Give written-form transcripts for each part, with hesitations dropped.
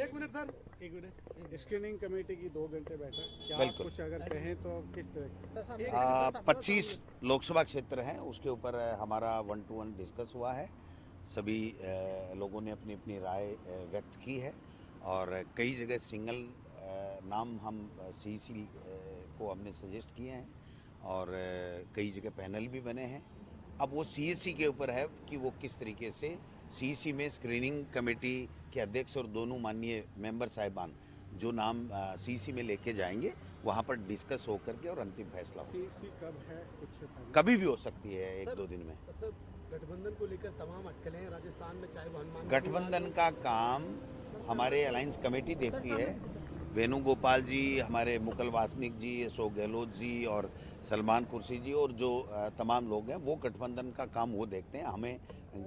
एक minute sir, एक minute. Screening committee की 2 घंटे बैठक, क्या आप बिल्कुल। कुछ अगर कहें तो किस तरह? 25 लोकसभा क्षेत्र हैं, उसके ऊपर हमारा 1-to-1 डिस्कस हुआ है। सभी लोगों ने अपनी अपनी राय व्यक्त की है और कई जगह सिंगल नाम हम सीईसी को हमने सजेस्ट किए हैं और कई जगह पैनल भी बने हैं। अब वो सीईसी के ऊपर है कि वो किस तरीके से सीईसी में स्क्रीनिंग कमेटी के अध्यक्ष और दोनों माननीय मेंबर साहिबान जो नाम सीईसी में लेके जाएंगे, वहाँ पर डिस्कस होकर के और अंतिम फैसला होगा। सीईसी कब है कुछ? कभी भी हो सकती है, 1-2 दिन में। सर, गठबंधन को लेकर तमाम अटकलें हैं राजस्थान में, चाहे वो हनुमान। गठबंधन का काम हमारे अलायंस कमेटी देखती है। वेणुगोपाल जी, हमारे मुकुल वासनिक जी, अशोक गहलोत जी और सलमान कुर्सी जी और जो तमाम लोग हैं, वो गठबंधन का काम वो देखते हैं। हमें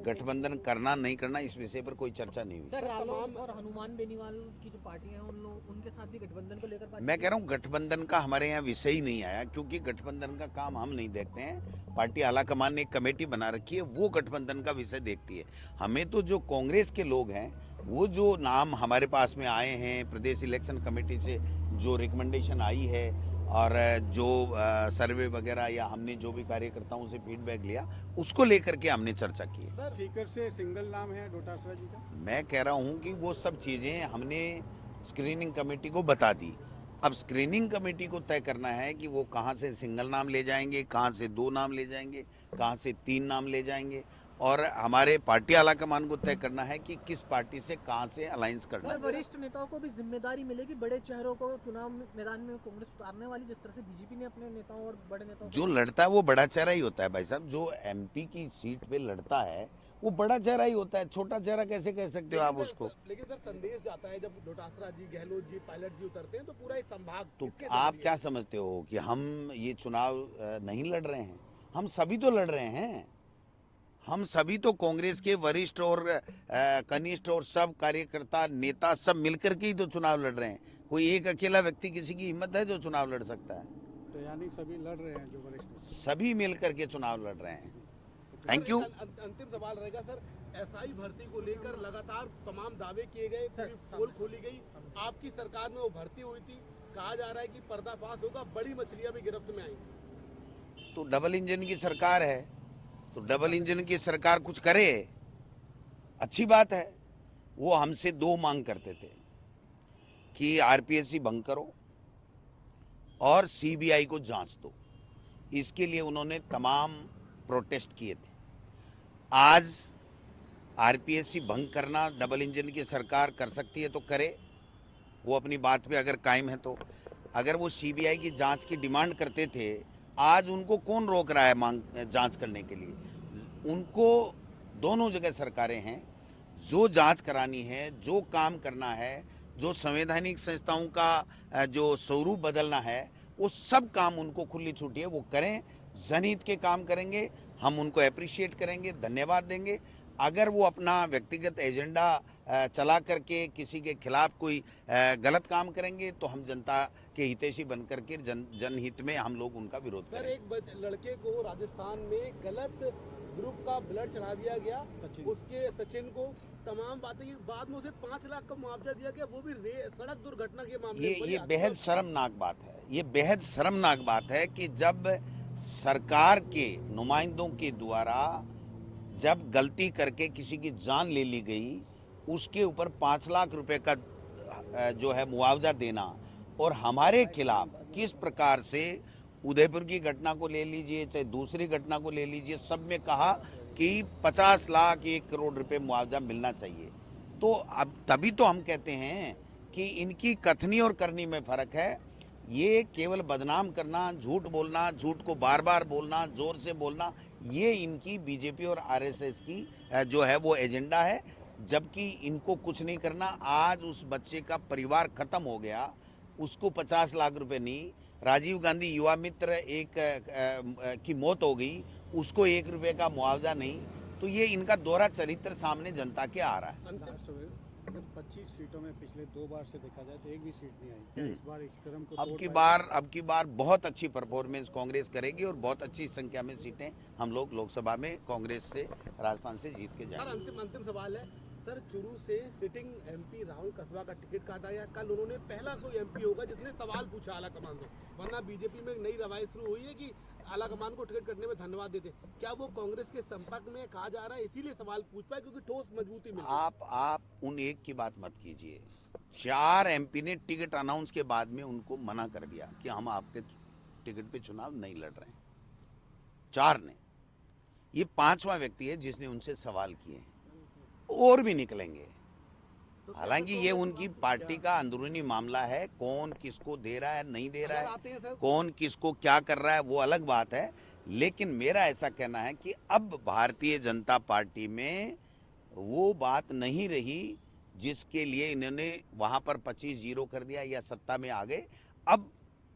गठबंधन करना नहीं करना इस विषय पर कोई चर्चा नहीं हुई। सर, रालोद और हनुमान बेनीवाल की जो पार्टियां हैं उनके साथ भी गठबंधन को लेकर मैं कह रहा हूँ गठबंधन का हमारे यहाँ विषय ही नहीं आया, क्योंकि गठबंधन का काम हम नहीं देखते हैं। पार्टी आलाकमान ने एक कमेटी बना रखी है, वो गठबंधन का विषय देखती है। हमें तो जो कांग्रेस के लोग हैं, वो जो नाम हमारे पास में आए हैं प्रदेश इलेक्शन कमेटी से, जो रिकमेंडेशन आई है और जो सर्वे वगैरह या हमने जो भी कार्यकर्ताओं से फीडबैक लिया, उसको लेकर के हमने चर्चा की है। सीकर से सिंगल नाम है डोटासरा जी का। मैं कह रहा हूँ कि वो सब चीज़ें हमने स्क्रीनिंग कमेटी को बता दी। अब स्क्रीनिंग कमेटी को तय करना है कि वो कहाँ से सिंगल नाम ले जाएंगे, कहाँ से 2 नाम ले जाएंगे, कहाँ से 3 नाम ले जाएंगे, और हमारे पार्टी आलाकमान को तय करना है कि किस पार्टी से कहाँ से अलायंस करना है। वरिष्ठ नेताओं को भी जिम्मेदारी मिलेगी बड़े चेहरों को चुनाव मैदान में कांग्रेस उतारने वाली, जिस तरह से बीजेपी ने अपने नेताओं और बड़े नेताओं जो लड़ता है वो बड़ा चेहरा ही होता है भाई साहब। जो एमपी की सीट पे लड़ता है वो बड़ा चेहरा ही होता है, छोटा चेहरा कैसे कह सकते हो आप उसको? लेकिन सर, संदेश जाता है जब डोटासरा जी, गहलोत जी, पायलट जी उतरते हैं तो पूरा एक संभाग। तो आप क्या समझते हो कि हम ये चुनाव नहीं लड़ रहे हैं? हम सभी तो लड़ रहे हैं। हम सभी तो कांग्रेस के वरिष्ठ और कनिष्ठ और सब कार्यकर्ता नेता सब मिलकर के ही तो चुनाव लड़ रहे हैं। कोई एक अकेला व्यक्ति, किसी की हिम्मत है जो चुनाव लड़ सकता है? तो यानी सभी लड़ रहे हैं जो वरिष्ठ, सभी मिलकर के चुनाव लड़ रहे हैं। Thank you. अंतिम सवाल रहेगा सर, एसआई भर्ती को लेकर लगातार तमाम दावे किए गए, पूरी पोल खोली गई, आपकी सरकार में वो भर्ती हुई थी, कहा जा रहा है कि पर्दाफाश होगा, बड़ी मछलियां भी गिरफ्त में आई। तो डबल इंजन की सरकार है, तो डबल इंजन की सरकार कुछ करे, अच्छी बात है। वो हमसे 2 मांग करते थे कि आरपीएससी भंग करो और सीबीआई को जांच दो। इसके लिए उन्होंने तमाम प्रोटेस्ट किए थे। आज आरपीएससी भंग करना डबल इंजन की सरकार कर सकती है तो करे, वो अपनी बात पे अगर कायम है तो। अगर वो सीबीआई की जांच की डिमांड करते थे, आज उनको कौन रोक रहा है मांग जांच करने के लिए? उनको दोनों जगह सरकारें हैं, जो जांच करानी है, जो काम करना है, जो संवैधानिक संस्थाओं का जो स्वरूप बदलना है, वो सब काम उनको खुली छूटी है, वो करें। जनहित के काम करेंगे, हम उनको अप्रिशिएट करेंगे, धन्यवाद देंगे। अगर वो अपना व्यक्तिगत एजेंडा चला करके किसी के खिलाफ कोई गलत काम करेंगे तो हम जनता के हितैषी बन करके जनहित में हम लोग उनका विरोध सर, करेंगे। एक लड़के को राजस्थान में गलत ग्रुप का ब्लड चढ़ा दिया गया, उसके सचिन को, तमाम बातें की, बाद में उसे 5 लाख का मुआवजा दिया गया, वो भी सड़क दुर्घटना के मामले में। ये बेहद शर्मनाक बात है। ये बेहद शर्मनाक बात है कि जब सरकार के नुमाइंदों के द्वारा जब गलती करके किसी की जान ले ली गई, उसके ऊपर 5 लाख रुपए का जो है मुआवजा देना, और हमारे खिलाफ किस प्रकार से उदयपुर की घटना को ले लीजिए, चाहे दूसरी घटना को ले लीजिए, सब में कहा कि 50 लाख 1 करोड़ रुपए मुआवजा मिलना चाहिए। तो अब तभी तो हम कहते हैं कि इनकी कथनी और करनी में फ़र्क है। ये केवल बदनाम करना, झूठ बोलना, झूठ को बार बार बोलना, जोर से बोलना, ये इनकी बीजेपी और आरएसएस की जो है वो एजेंडा है, जबकि इनको कुछ नहीं करना। आज उस बच्चे का परिवार खत्म हो गया, उसको 50 लाख रुपए नहीं, राजीव गांधी युवा मित्र एक की मौत हो गई, उसको 1 रुपये का मुआवजा नहीं। तो ये इनका दोहरा चरित्र सामने जनता के आ रहा है। 25 सीटों में पिछले 2 बार से देखा जाए तो एक भी सीट नहीं आई, क्या इस बार इस क्रम को अब की बार बहुत अच्छी परफॉर्मेंस कांग्रेस करेगी और बहुत अच्छी संख्या में सीटें हम लोग लोकसभा में कांग्रेस से राजस्थान से जीत के जाएंगे। अंतिम सवाल है सर चुरू से सिटिंग एमपी राहुल कसबा का टिकट काटा गया। कल उन्होंने पहला कोई एमपी होगा जिसने सवाल पूछा आला कमान से, वरना बीजेपी में एक नई रवायत शुरू हुई है कि आला कमान को टिकट कटने में धन्यवाद देते। क्या वो कांग्रेस के संपर्क में कहा जा रहा है इसीलिए सवाल पूछ पाए क्योंकि ठोस मजबूती मिली? आप उन एक की बात मत कीजिए। 4 एमपी ने टिकट अनाउंस के बाद में उनको मना कर दिया कि हम आपके टिकट पे चुनाव नहीं लड़ रहे हैं। 4 ने, ये 5वां व्यक्ति है जिसने उनसे सवाल किए, और भी निकलेंगे। हालांकि ये उनकी पार्टी का अंदरूनी मामला है, कौन किसको दे रहा है नहीं दे रहा है, कौन किसको क्या कर रहा है वो अलग बात है। लेकिन मेरा ऐसा कहना है कि अब भारतीय जनता पार्टी में वो बात नहीं रही जिसके लिए इन्होंने वहां पर 25-0 कर दिया या सत्ता में आ गए। अब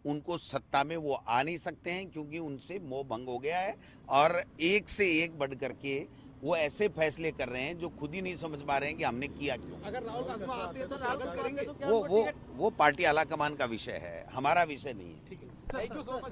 उनको सत्ता में वो आ नहीं सकते हैं क्योंकि उनसे मोह भंग हो गया है और एक से एक बढ़ करके वो ऐसे फैसले कर रहे हैं जो खुद ही नहीं समझ पा रहे हैं कि हमने किया क्यों। अगर राहुल गांधी आते हैं तो स्वागत करेंगे। वो पार्टी आला कमान का विषय है, हमारा विषय नहीं है। ठीक है, थैंक यू सो मच।